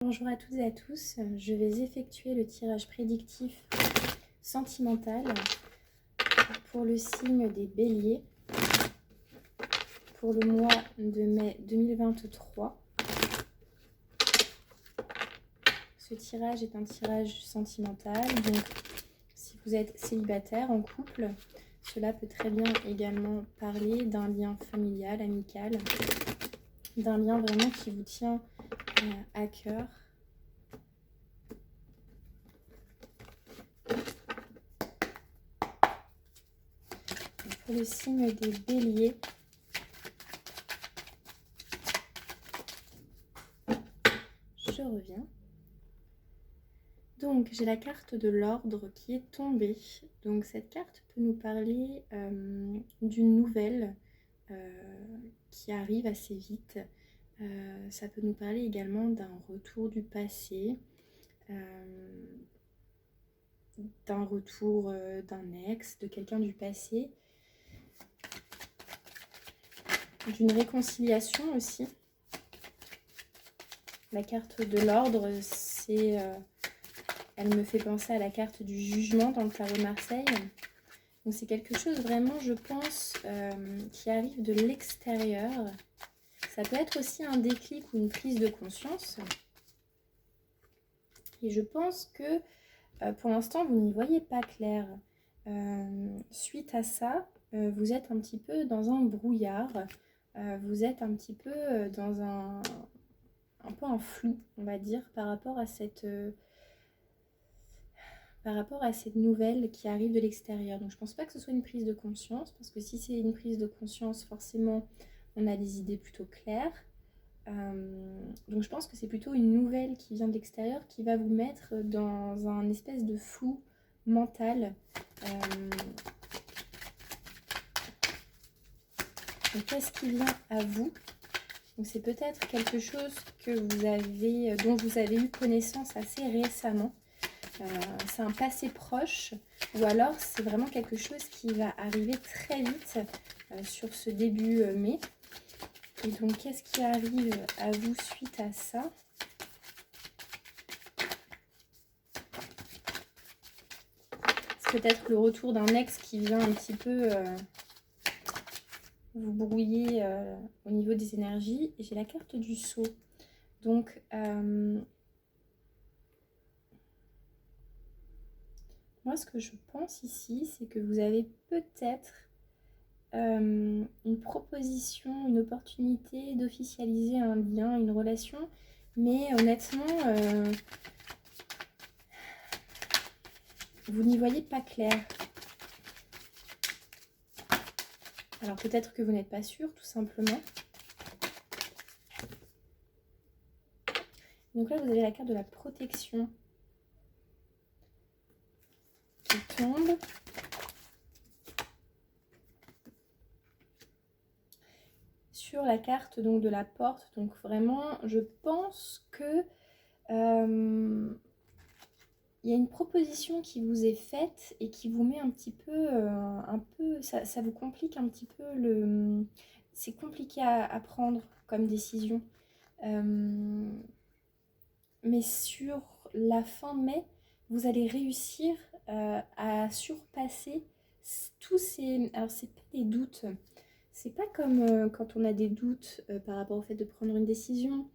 Bonjour à toutes et à tous, je vais effectuer le tirage prédictif sentimental pour le signe des Béliers pour le mois de mai 2023. Ce tirage est un tirage sentimental, donc si vous êtes célibataire, en couple, cela peut très bien également parler d'un lien familial, amical, d'un lien vraiment qui vous tient à cœur. Pour le signe des Béliers, je reviens. Donc j'ai la carte de l'ordre qui est tombée. Donc cette carte peut nous parler d'une nouvelle qui arrive assez vite. Ça peut nous parler également d'un retour du passé, d'un retour d'un ex, de quelqu'un du passé, d'une réconciliation aussi. La carte de l'ordre, elle me fait penser à la carte du jugement dans le tarot de Marseille. Donc c'est quelque chose vraiment, je pense, qui arrive de l'extérieur. Ça peut être aussi un déclic ou une prise de conscience. Et je pense que pour l'instant, vous n'y voyez pas clair. Suite à ça, vous êtes un petit peu dans un brouillard. Vous êtes un petit peu dans un peu un flou, on va dire, par rapport à cette nouvelle qui arrive de l'extérieur. Donc je pense pas que ce soit une prise de conscience, parce que si c'est une prise de conscience, forcément, on a des idées plutôt claires. Donc je pense que c'est plutôt une nouvelle qui vient de l'extérieur qui va vous mettre dans un espèce de flou mental. Donc qu'est-ce qui vient à vous? Donc c'est peut-être quelque chose dont vous avez eu connaissance assez récemment. C'est un passé proche, ou alors c'est vraiment quelque chose qui va arriver très vite sur ce début mai. Et donc, qu'est-ce qui arrive à vous suite à ça? C'est peut-être le retour d'un ex qui vient un petit peu vous brouiller au niveau des énergies. Et j'ai la carte du sceau. Donc, moi, ce que je pense ici, c'est que vous avez peut-être une proposition, une opportunité d'officialiser un lien, une relation. Mais honnêtement, vous n'y voyez pas clair. Alors peut-être que vous n'êtes pas sûr, tout simplement. Donc là, vous avez la carte de la protection qui tombe. Sur la carte donc de la porte. Donc vraiment, je pense que il y a une proposition qui vous est faite et qui vous met un petit peu, ça vous complique un petit peu c'est compliqué à prendre comme décision. Mais sur la fin mai, vous allez réussir à surpasser tous ces... Alors, c'est pas des doutes. C'est pas comme quand on a des doutes par rapport au fait de prendre une décision.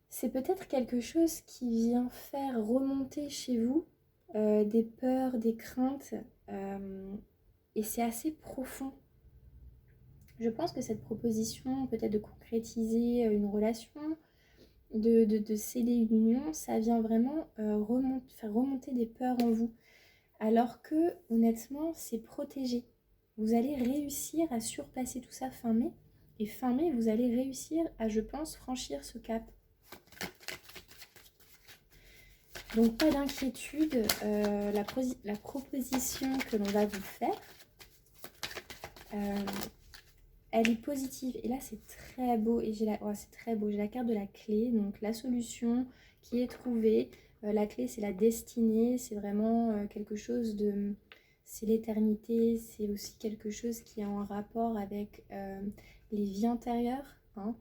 C'est peut-être quelque chose qui vient faire remonter chez vous des peurs, des craintes. Et c'est assez profond. Je pense que cette proposition, peut-être de concrétiser une relation, de sceller une union, ça vient vraiment faire remonter des peurs en vous. Alors que, honnêtement, c'est protégé. Vous allez réussir à surpasser tout ça fin mai. Et fin mai, vous allez réussir à, je pense, franchir ce cap. Donc, pas d'inquiétude. La proposition que l'on va vous faire, elle est positive. Et là, c'est très beau. Et c'est très beau. J'ai la carte de la clé. Donc, la solution qui est trouvée. La clé, c'est la destinée. C'est vraiment quelque chose de... C'est l'éternité. C'est aussi quelque chose qui est en rapport avec les vies antérieures. Hein.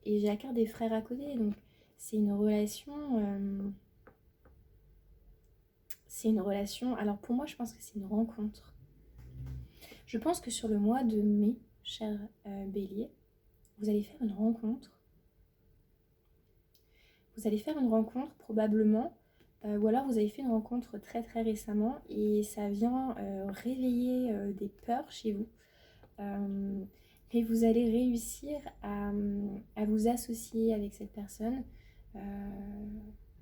et j'ai la carte des frères à côté, donc c'est une relation... c'est une relation... Alors pour moi, je pense que c'est une rencontre. Je pense que sur le mois de mai, cher Bélier, vous allez faire une rencontre. Vous allez faire une rencontre probablement, ou alors vous avez fait une rencontre très très récemment et ça vient réveiller des peurs chez vous. Et vous allez réussir à vous associer avec cette personne,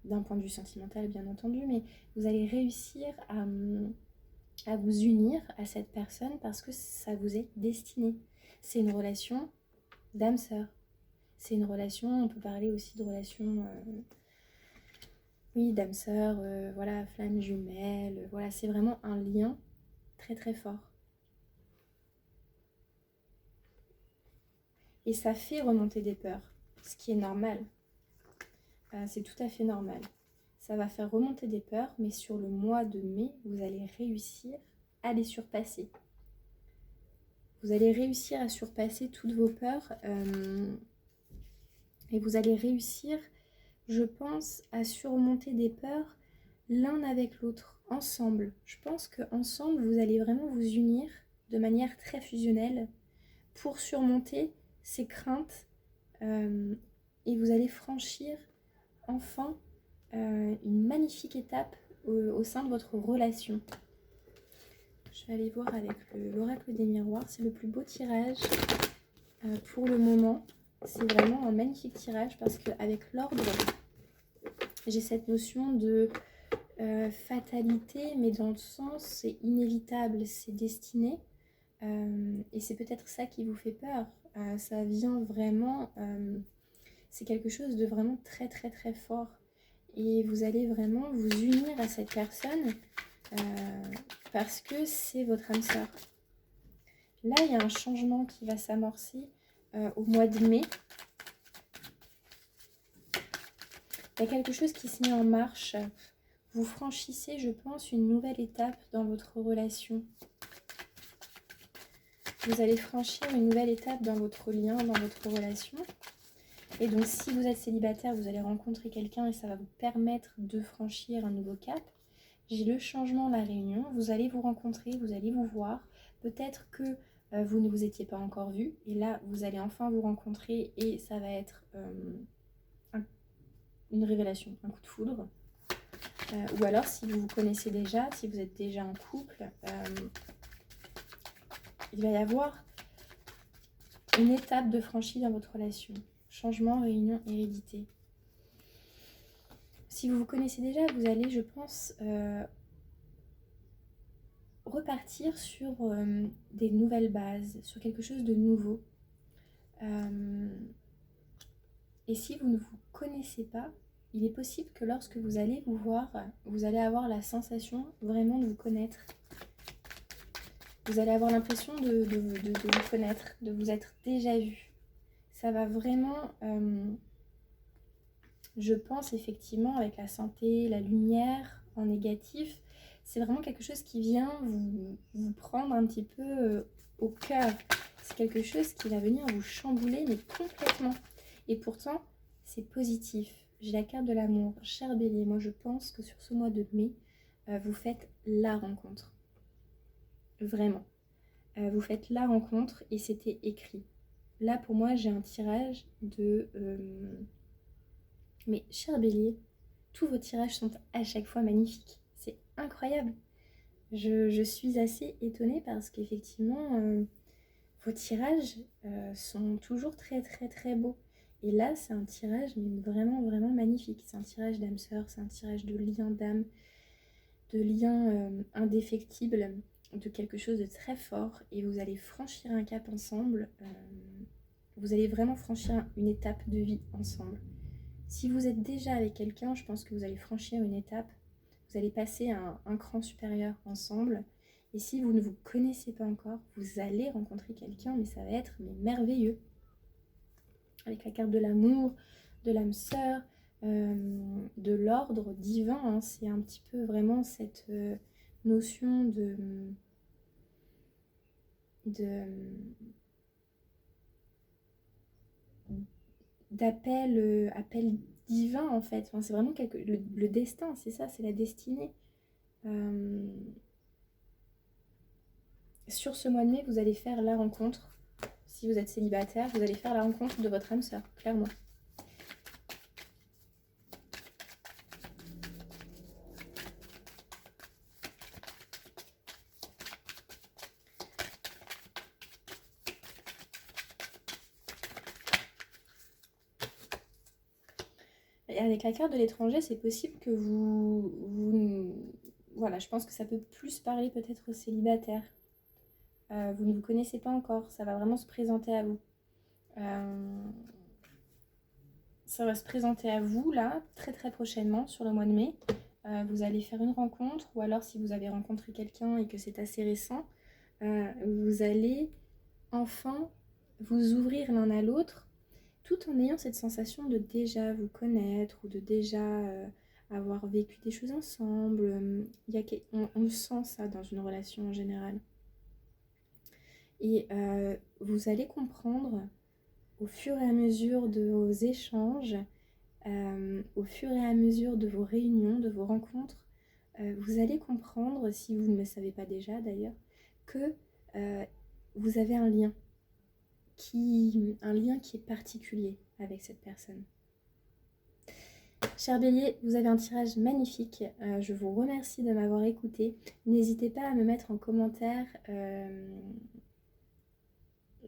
d'un point de vue sentimental bien entendu, mais vous allez réussir à vous unir à cette personne parce que ça vous est destiné. C'est une relation d'âme-sœur. C'est une relation, on peut parler aussi de relation, oui, d'âme-sœur, voilà, flamme jumelle, voilà, c'est vraiment un lien très très fort. Et ça fait remonter des peurs, ce qui est normal. C'est tout à fait normal. Ça va faire remonter des peurs, mais sur le mois de mai, vous allez réussir à les surpasser. Vous allez réussir à surpasser toutes vos peurs et vous allez réussir, je pense, à surmonter des peurs l'un avec l'autre, ensemble. Je pense qu'ensemble, vous allez vraiment vous unir de manière très fusionnelle pour surmonter ces craintes et vous allez franchir enfin une magnifique étape au sein de votre relation. Je vais aller voir avec l'oracle des miroirs. C'est le plus beau tirage pour le moment. C'est vraiment un magnifique tirage parce qu'avec l'ordre, j'ai cette notion de fatalité, mais dans le sens c'est inévitable, c'est destiné. Et c'est peut-être ça qui vous fait peur. Ça vient vraiment... c'est quelque chose de vraiment très très très fort. Et vous allez vraiment vous unir à cette personne parce que c'est votre âme sœur. Là, il y a un changement qui va s'amorcer au mois de mai. Il y a quelque chose qui se met en marche. Vous franchissez, je pense, une nouvelle étape dans votre relation. Vous allez franchir une nouvelle étape dans votre lien, dans votre relation. Et donc, si vous êtes célibataire, vous allez rencontrer quelqu'un et ça va vous permettre de franchir un nouveau cap. J'ai le changement, la réunion. Vous allez vous rencontrer, vous allez vous voir. Peut-être que vous ne vous étiez pas encore vus. Et là, vous allez enfin vous rencontrer et ça va être une révélation, un coup de foudre. Ou alors, si vous vous connaissez déjà, si vous êtes déjà en couple, il va y avoir une étape de franchie dans votre relation. Changement, réunion, hérédité. Si vous vous connaissez déjà, vous allez, je pense, repartir sur des nouvelles bases, sur quelque chose de nouveau. Et si vous ne vous connaissez pas, il est possible que lorsque vous allez vous voir, vous allez avoir la sensation vraiment de vous connaître. Vous allez avoir l'impression de vous connaître, de vous être déjà vu. Ça va vraiment, je pense effectivement, avec la santé, la lumière en négatif, c'est vraiment quelque chose qui vient vous prendre un petit peu au cœur. C'est quelque chose qui va venir vous chambouler, mais complètement. Et pourtant, c'est positif. J'ai la carte de l'amour. Cher Bélier, moi je pense que sur ce mois de mai, vous faites la rencontre. Vraiment. Vous faites la rencontre et c'était écrit. Là, pour moi, j'ai un tirage de... Mais cher Bélier, tous vos tirages sont à chaque fois magnifiques. C'est incroyable. Je suis assez étonnée parce qu'effectivement, vos tirages sont toujours très très très beaux. Et là, c'est un tirage mais vraiment vraiment magnifique. C'est un tirage d'âme sœur, c'est un tirage de lien d'âme, de lien indéfectible, de quelque chose de très fort. Et vous allez franchir un cap ensemble. Vous allez vraiment franchir une étape de vie ensemble. Si vous êtes déjà avec quelqu'un, je pense que vous allez franchir une étape. Vous allez passer à un cran supérieur ensemble. Et si vous ne vous connaissez pas encore, vous allez rencontrer quelqu'un, mais ça va être merveilleux. Avec la carte de l'amour, de l'âme sœur, de l'ordre divin, hein, c'est un petit peu vraiment cette notion appel divin en fait. Enfin, c'est vraiment le destin, c'est ça, c'est la destinée. Euh, Sur ce mois de mai, vous allez faire la rencontre. Si vous êtes célibataire, vous allez faire la rencontre de votre âme sœur, clairement. Et avec la carte de l'étranger, c'est possible que voilà, je pense que ça peut plus parler peut-être aux célibataires. Vous ne vous connaissez pas encore, ça va vraiment se présenter à vous. Euh, Ça va se présenter à vous là, très très prochainement, sur le mois de mai. Vous allez faire une rencontre, ou alors si vous avez rencontré quelqu'un et que c'est assez récent, vous allez enfin vous ouvrir l'un à l'autre, tout en ayant cette sensation de déjà vous connaître ou de déjà avoir vécu des choses ensemble. On sent ça dans une relation en général. Et vous allez comprendre au fur et à mesure de vos échanges, au fur et à mesure de vos réunions, de vos rencontres, vous allez comprendre, si vous ne le savez pas déjà d'ailleurs, que vous avez un lien qui est particulier avec cette personne. Cher Bélier, vous avez un tirage magnifique. Je vous remercie de m'avoir écouté. N'hésitez pas à me mettre en commentaire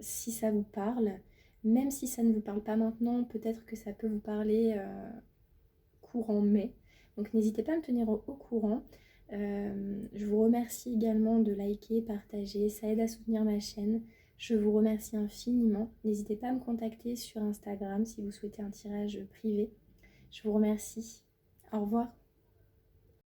si ça vous parle. Même si ça ne vous parle pas maintenant, peut-être que ça peut vous parler courant mai. Donc n'hésitez pas à me tenir au courant. Je vous remercie également de liker, partager, ça aide à soutenir ma chaîne. Je vous remercie infiniment. N'hésitez pas à me contacter sur Instagram si vous souhaitez un tirage privé. Je vous remercie. Au revoir.